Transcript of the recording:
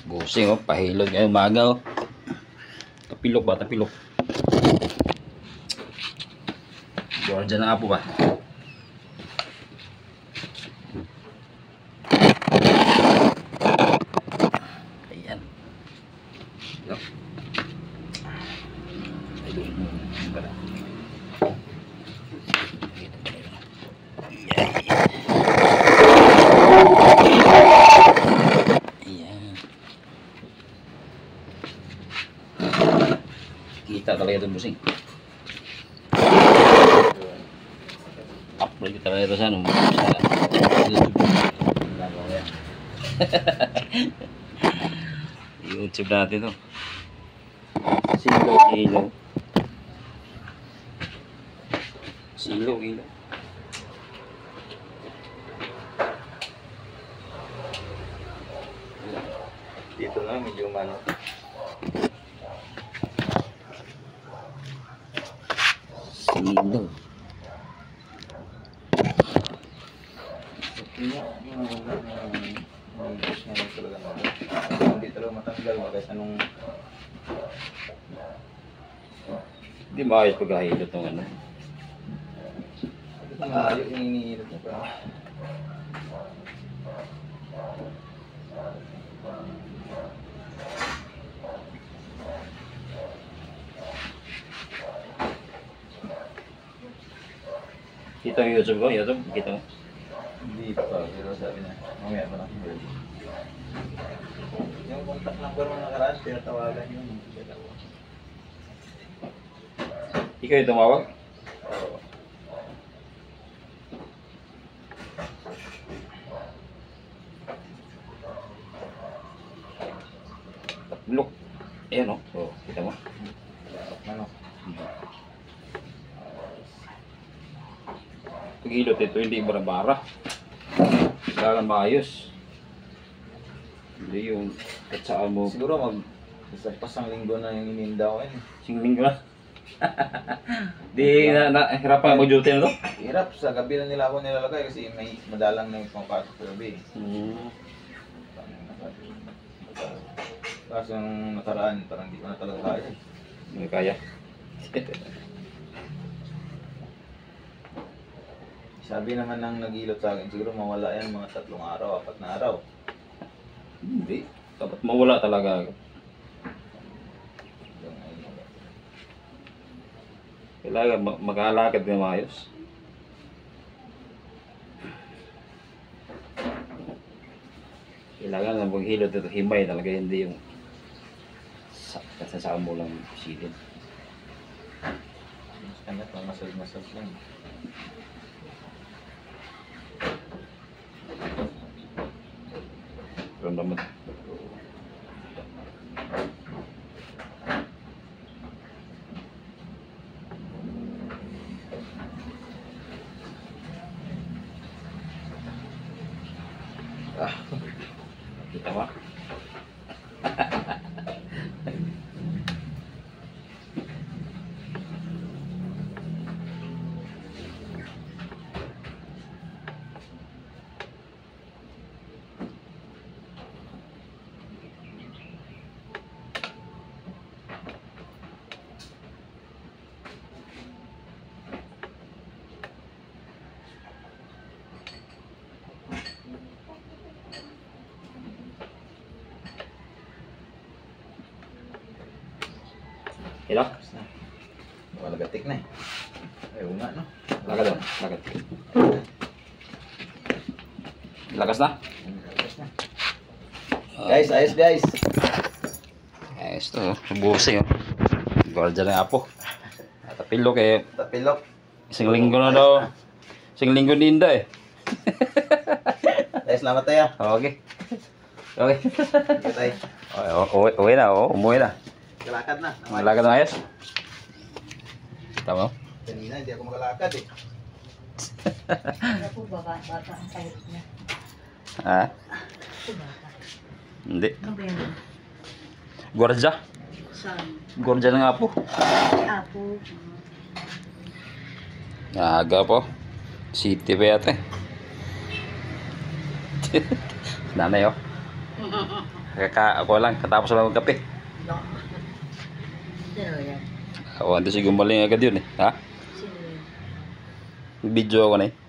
Busing oh, pahilod ngayon umaga oh. Tapilok ba? Tapilok. Georgia na apo ba? Ayan. Look. Ayun. Para. Kita talaga ito busing. Upload kita talaga ito sa YouTube. YouTube natin ito. Silaw. Silaw. Dito na medyo mano. Silaw. Hindi talaga matanggal guys. Anong Hindi maayos paghahilot ng ano. malayo yung iniilot mo pa. Kita yung YouTube ko, YouTube, kita mo. Hindi pa, pero sabi na, mamaya pa lang. Yung contact number mo nakaraan, pinatawagan yun. Ikaw yung tumawag? Oo. Look. Ayan o. Oh, kita mo. Ano? Pag-hilot ito, hindi bara-bara. Kailangan maayos. Hindi yung katsaan mo. Siguro isa pasang linggo na yung ininda ko yun. Singling ko na. Di hirapan mag-duty na to? Hirap, sa gabi na nila ako nilalagay kasi may madalang na yung pangpasok sa gabi. Kaso nung nakaraan, parang hindi ko na talaga kaya. Hindi kaya. Sabi naman ng nag-ilot sa akin, siguro mawala yan mga 3 araw, 4 na araw. Hindi. Dapat mawala talaga. Kailangan mag-alakad na maayos. Kailangan na maghilot ito himay talaga, hindi yung kasasaan mo lang silid. Kanya pa masal-masal lang. Pero naman. Kita mo? Kilo? Malagatik na eh. Ayaw nga no? Lakas na. Lakas. Lakas na? Lagas na. Guys, ayos guys. Ayos to. Busing oh. Guardia na apo. Tapilok eh. Tapilok. Isang linggo na daw. Isang linggo din da eh. Guys, salamat tayo. Okay. Okay. Sige tayo. Uwi na oh. Umuwi na. Kalakad na. Malakad na ayos. Tama. Kanina hindi ako makalakad eh. Ano po bata ang kahit niya? Ha? Ito bata. Hindi. Ano ba yan? Guardia. Saan? Guardia ng apo. Apo. Aga po. City pa yata eh. Nanay oh. Ako lang, katapos lang magkape. No. Sino yan? Ako, hindi siguro maling agad yun eh. Ha? Sino yan? Video ako na eh.